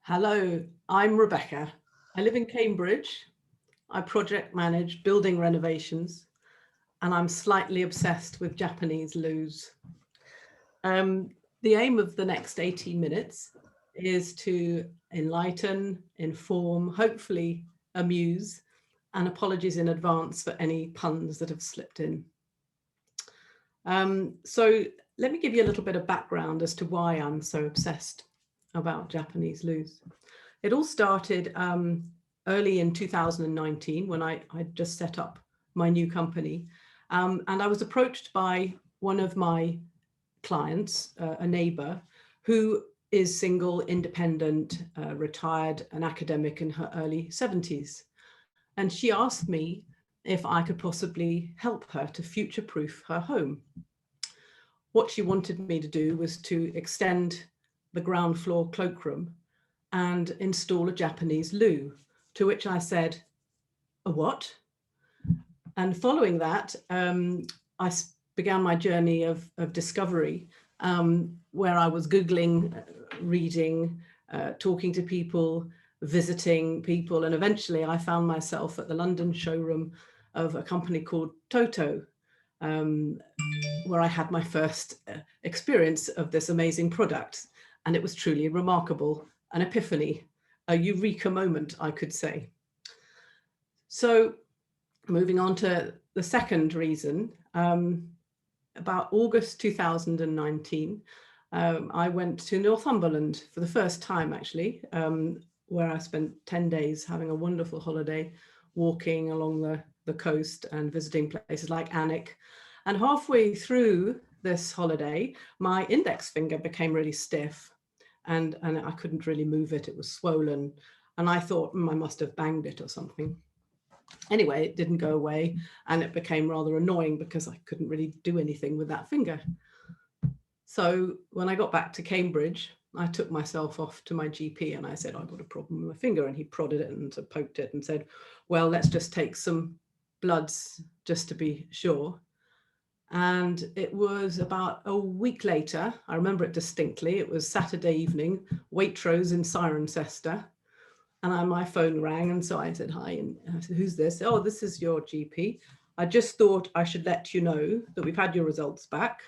Hello, I'm Rebecca. I live in Cambridge. I project manage building renovations, and I'm slightly obsessed with Japanese loos. The aim of the next 18 minutes is to enlighten, inform, hopefully amuse, and apologies in advance for any puns that have slipped in. So let me give you a little bit of background as to why I'm so obsessed about Japanese loos. It all started early in 2019 when I just set up my new company. And I was approached by one of my clients, a neighbor, who is single, independent, retired, an academic in her early 70s. And she asked me if I could possibly help her to future-proof her home. What she wanted me to do was to extend the ground floor cloakroom and install a Japanese loo, to which I said, a what? And following that, I began my journey of discovery, where I was Googling, reading, talking to people, visiting people, and eventually I found myself at the London showroom of a company called Toto, where I had my first experience of this amazing product. And it was truly remarkable, an epiphany, a eureka moment, I could say. So moving on to the second reason, about August 2019, I went to Northumberland for the first time, actually, where I spent 10 days having a wonderful holiday, walking along the coast and visiting places like Alnwick. And halfway through this holiday, my index finger became really stiff and I couldn't really move it. It was swollen. And I thought, I must have banged it or something. Anyway, it didn't go away and it became rather annoying because I couldn't really do anything with that finger. So when I got back to Cambridge, I took myself off to my GP and I said, I've got a problem with my finger. And he prodded it and poked it and said, well, let's just take some bloods just to be sure. And it was about a week later, I remember it distinctly, it was Saturday evening, Waitrose in Cirencester. And my phone rang, and so I said, hi, and I said, who's this? Oh, this is your GP. I just thought I should let you know that we've had your results back,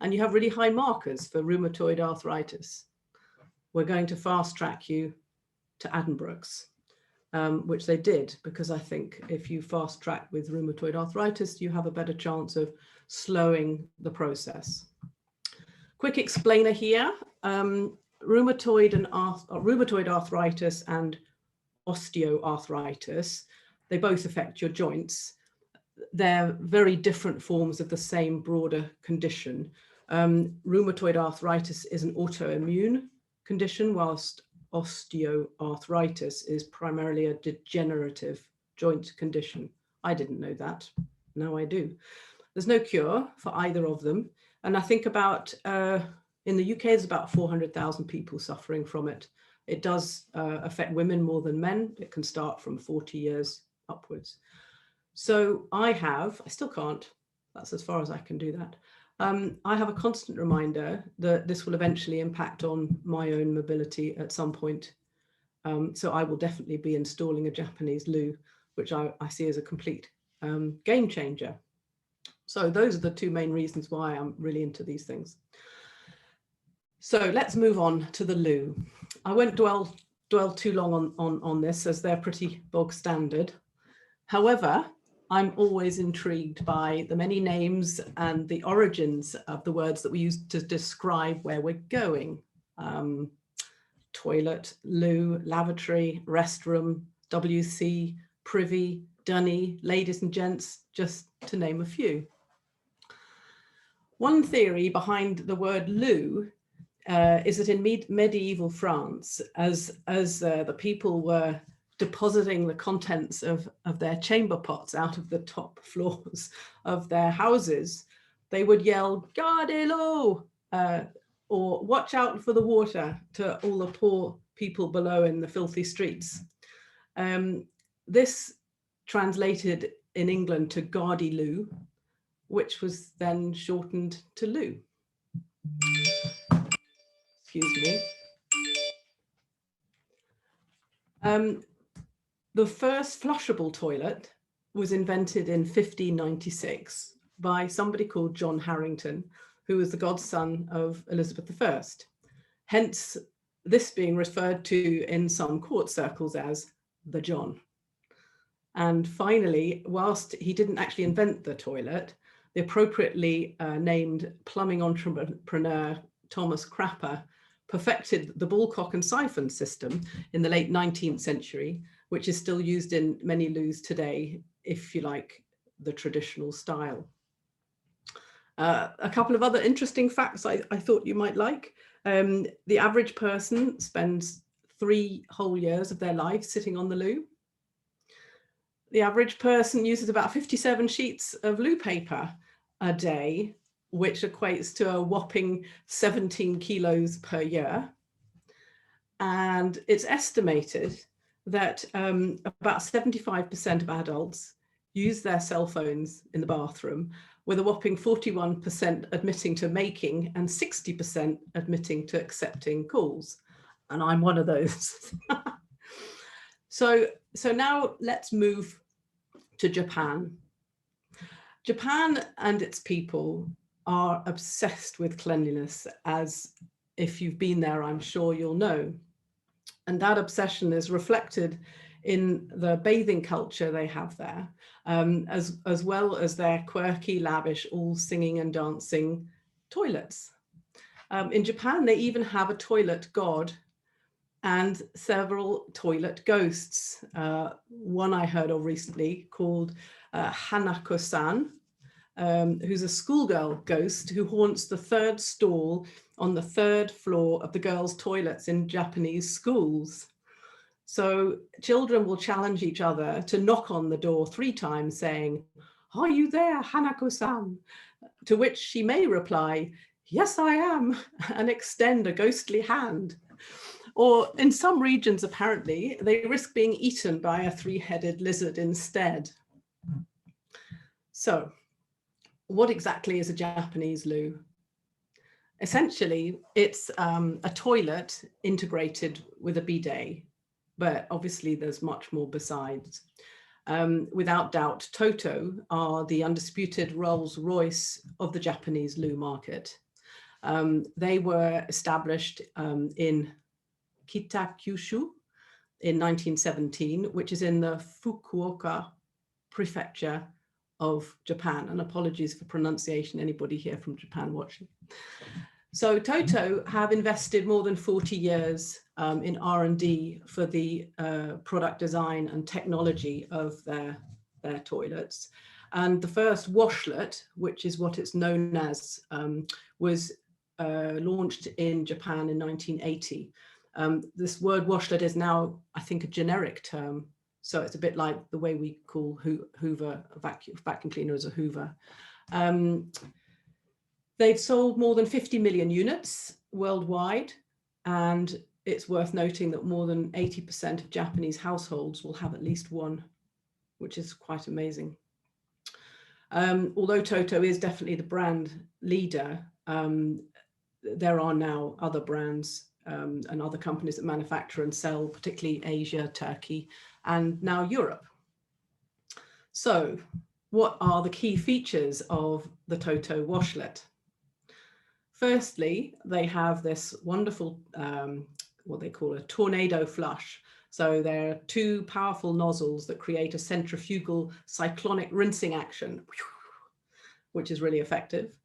and you have really high markers for rheumatoid arthritis. We're going to fast track you to Addenbrookes, which they did, because I think if you fast track with rheumatoid arthritis, you have a better chance of slowing the process. Quick explainer here. Rheumatoid arthritis and osteoarthritis, they both affect your joints. They're very different forms of the same broader condition. Rheumatoid arthritis is an autoimmune condition, whilst osteoarthritis is primarily a degenerative joint condition. I didn't know that. Now I do. There's no cure for either of them. And I think about in the UK, there's about 400,000 people suffering from it. It does affect women more than men. It can start from 40 years upwards. So I still can't, that's as far as I can do that. I have a constant reminder that this will eventually impact on my own mobility at some point. So I will definitely be installing a Japanese loo, which I see as a complete game changer. So those are the two main reasons why I'm really into these things. So let's move on to the loo. I won't dwell too long on this, as they're pretty bog standard. However, I'm always intrigued by the many names and the origins of the words that we use to describe where we're going. Toilet, loo, lavatory, restroom, WC, privy, dunny, ladies and gents, just to name a few. One theory behind the word loo is that in medieval France, as the people were depositing the contents of their chamber pots out of the top floors of their houses, they would yell, "Gardez l'eau," or "watch out for the water," to all the poor people below in the filthy streets. This translated in England to "Gardez l'eau," which was then shortened to loo. Excuse me. The first flushable toilet was invented in 1596 by somebody called John Harrington, who was the godson of Elizabeth I. Hence, this being referred to in some court circles as the John. And finally, whilst he didn't actually invent the toilet, the appropriately named plumbing entrepreneur Thomas Crapper perfected the ballcock and siphon system in the late 19th century, which is still used in many loos today, if you like, the traditional style. A couple of other interesting facts I thought you might like. The average person spends 3 whole years of their life sitting on the loo. The average person uses about 57 sheets of loo paper a day, which equates to a whopping 17 kilos per year. And it's estimated that about 75% of adults use their cell phones in the bathroom, with a whopping 41% admitting to making and 60% admitting to accepting calls. And I'm one of those. So now let's move to Japan. Japan and its people are obsessed with cleanliness, as if you've been there, I'm sure you'll know. And that obsession is reflected in the bathing culture they have there, as well as their quirky, lavish, all singing and dancing toilets. In Japan, they even have a toilet god and several toilet ghosts. One I heard of recently called Hanako-san, who's a schoolgirl ghost who haunts the 3rd stall on the 3rd floor of the girls' toilets in Japanese schools. So children will challenge each other to knock on the door 3 times saying, "Are you there, Hanako-san?" To which she may reply, "Yes, I am," and extend a ghostly hand. Or in some regions, apparently, they risk being eaten by a 3-headed lizard instead. So, what exactly is a Japanese loo? Essentially, it's a toilet integrated with a bidet, but obviously there's much more besides. Without doubt, Toto are the undisputed Rolls-Royce of the Japanese loo market. They were established in Kitakyushu in 1917, which is in the Fukuoka prefecture of Japan. And apologies for pronunciation, anybody here from Japan watching. So Toto have invested more than 40 years in R&D for the product design and technology of their toilets. And the first washlet, which is what it's known as, was launched in Japan in 1980. This word washlet is now, I think, a generic term. So it's a bit like the way we call Hoover, a vacuum cleaner as a Hoover. They've sold more than 50 million units worldwide. And it's worth noting that more than 80% of Japanese households will have at least one, which is quite amazing. Although Toto is definitely the brand leader, there are now other brands and other companies that manufacture and sell, particularly Asia, Turkey, and now Europe. So what are the key features of the Toto washlet? Firstly, they have this wonderful, what they call a tornado flush. So there are 2 powerful nozzles that create a centrifugal cyclonic rinsing action, which is really effective.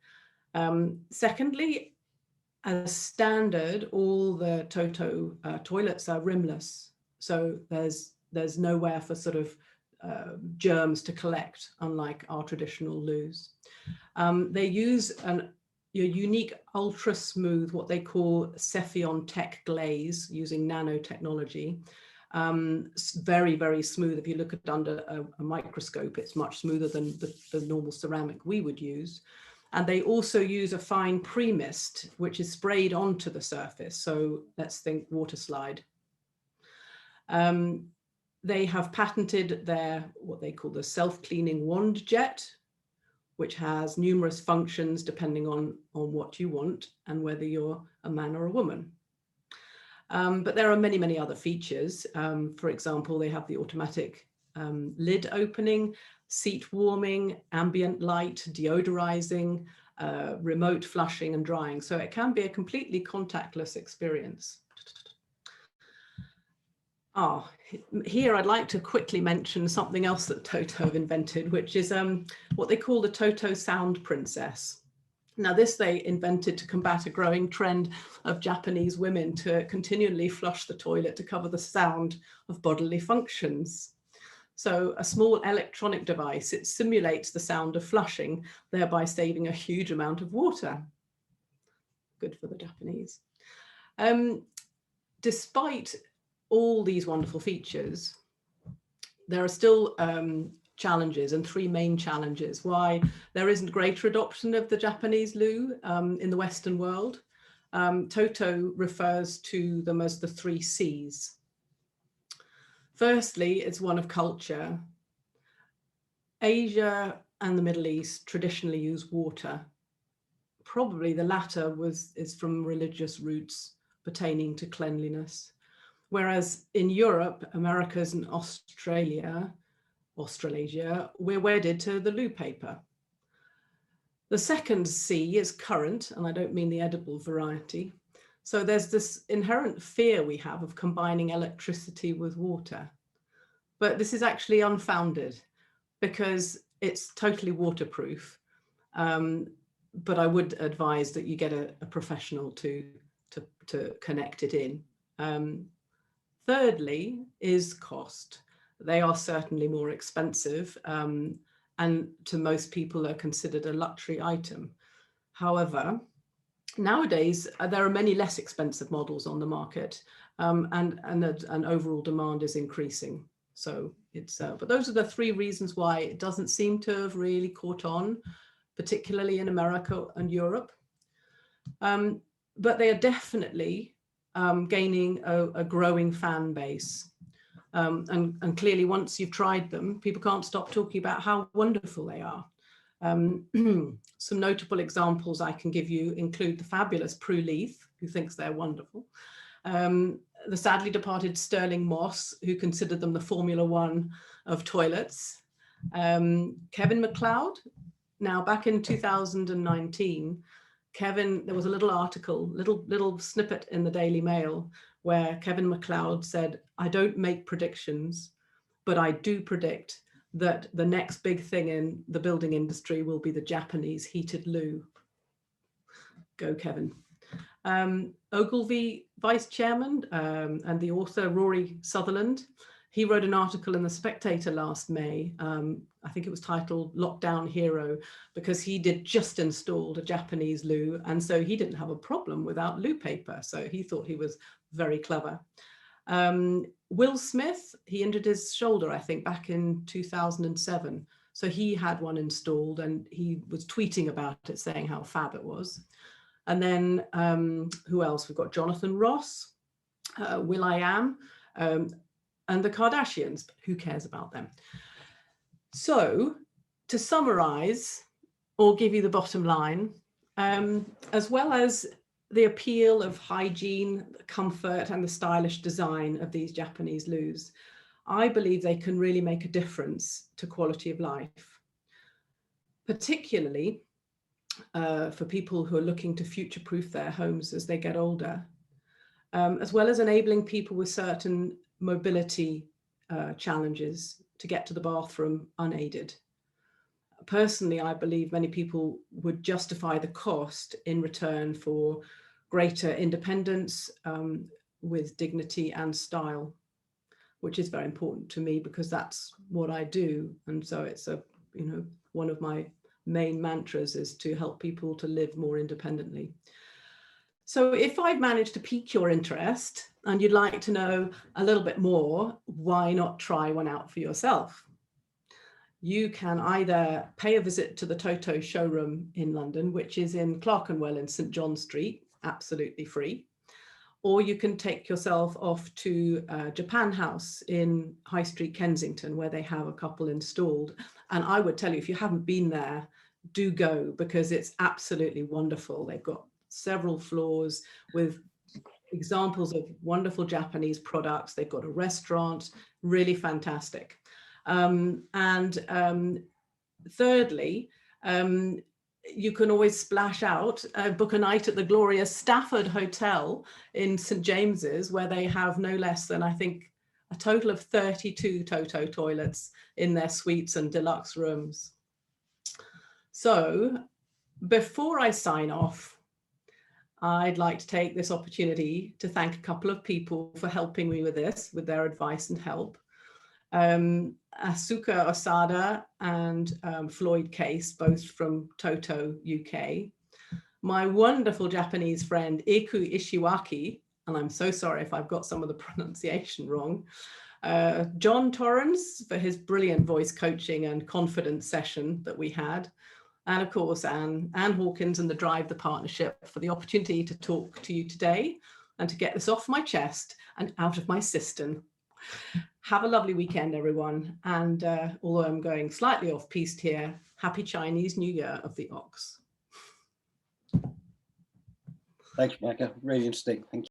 Secondly, as standard, all the Toto toilets are rimless. So there's nowhere for sort of germs to collect, unlike our traditional loos. They use your unique ultra smooth, what they call Cephion Tech glaze, using nanotechnology. Very, very smooth. If you look at under a microscope, it's much smoother than the normal ceramic we would use. And they also use a fine pre-mist, which is sprayed onto the surface. So let's think water slide. They have patented their, what they call the self-cleaning wand jet, which has numerous functions depending on what you want and whether you're a man or a woman. But there are many, many other features. For example, they have the automatic lid opening, seat warming, ambient light, deodorizing, remote flushing and drying. So it can be a completely contactless experience. Here I'd like to quickly mention something else that Toto have invented, which is what they call the Toto Sound Princess. Now this they invented to combat a growing trend of Japanese women to continually flush the toilet to cover the sound of bodily functions. So a small electronic device, it simulates the sound of flushing, thereby saving a huge amount of water. Good for the Japanese. Despite all these wonderful features, there are still challenges, and three main challenges why there isn't greater adoption of the Japanese loo in the Western world. Toto refers to them as the 3 C's. Firstly, it's one of culture. Asia and the Middle East traditionally use water. Probably the latter is from religious roots pertaining to cleanliness. Whereas in Europe, Americas and Australasia, we're wedded to the loo paper. The second C is current, and I don't mean the edible variety. So there's this inherent fear we have of combining electricity with water. But this is actually unfounded because it's totally waterproof. But I would advise that you get a professional to connect it in. Thirdly is cost. They are certainly more expensive and to most people are considered a luxury item. However, nowadays there are many less expensive models on the market and overall demand is increasing. So it's, but those are the 3 reasons why it doesn't seem to have really caught on, particularly in America and Europe. But they are definitely gaining a growing fan base. And clearly once you've tried them, people can't stop talking about how wonderful they are. Some notable examples I can give you include the fabulous Prue Leith, who thinks they're wonderful. The sadly departed Sterling Moss, who considered them the Formula One of toilets. Kevin MacLeod. Now, back in 2019, Kevin, there was a little article, little snippet in the Daily Mail where Kevin MacLeod said, "I don't make predictions, but I do predict that the next big thing in the building industry will be the Japanese heated loo." Go, Kevin. Ogilvy vice chairman and the author Rory Sutherland, he wrote an article in The Spectator last May. I think it was titled Lockdown Hero, because he did just installed a Japanese loo. And so he didn't have a problem without loo paper. So he thought he was very clever. Will Smith, he injured his shoulder, I think, back in 2007. So he had one installed and he was tweeting about it, saying how fab it was. And then who else? We've got Jonathan Ross, will.i.am, and the Kardashians. Who cares about them? So to summarize or give you the bottom line, as well as the appeal of hygiene, comfort, and the stylish design of these Japanese loos, I believe they can really make a difference to quality of life, particularly for people who are looking to future-proof their homes as they get older, as well as enabling people with certain mobility challenges to get to the bathroom unaided. Personally, I believe many people would justify the cost in return for greater independence with dignity and style, which is very important to me because that's what I do. And so it's one of my main mantras is to help people to live more independently. So if I've managed to pique your interest and you'd like to know a little bit more, why not try one out for yourself? You can either pay a visit to the Toto showroom in London, which is in Clerkenwell in St. John Street, absolutely free. Or you can take yourself off to Japan House in High Street, Kensington, where they have a couple installed. And I would tell you, if you haven't been there, do go, because it's absolutely wonderful. They've got several floors with examples of wonderful Japanese products. They've got a restaurant, really fantastic. Thirdly, you can always splash out, book a night at the glorious Stafford Hotel in St. James's, where they have no less than, I think, a total of 32 Toto toilets in their suites and deluxe rooms. So before I sign off, I'd like to take this opportunity to thank a couple of people for helping me with this, with their advice and help. Asuka Osada and Floyd Case, both from Toto UK. My wonderful Japanese friend Iku Ishiwaki, and I'm so sorry if I've got some of the pronunciation wrong. John Torrance for his brilliant voice coaching and confidence session that we had. And of course, Anne Hawkins and the Drive the Partnership for the opportunity to talk to you today and to get this off my chest and out of my system. Have a lovely weekend, everyone. And although I'm going slightly off-piste here, happy Chinese New Year of the Ox. Thanks, Rebecca. Really interesting. Thank you.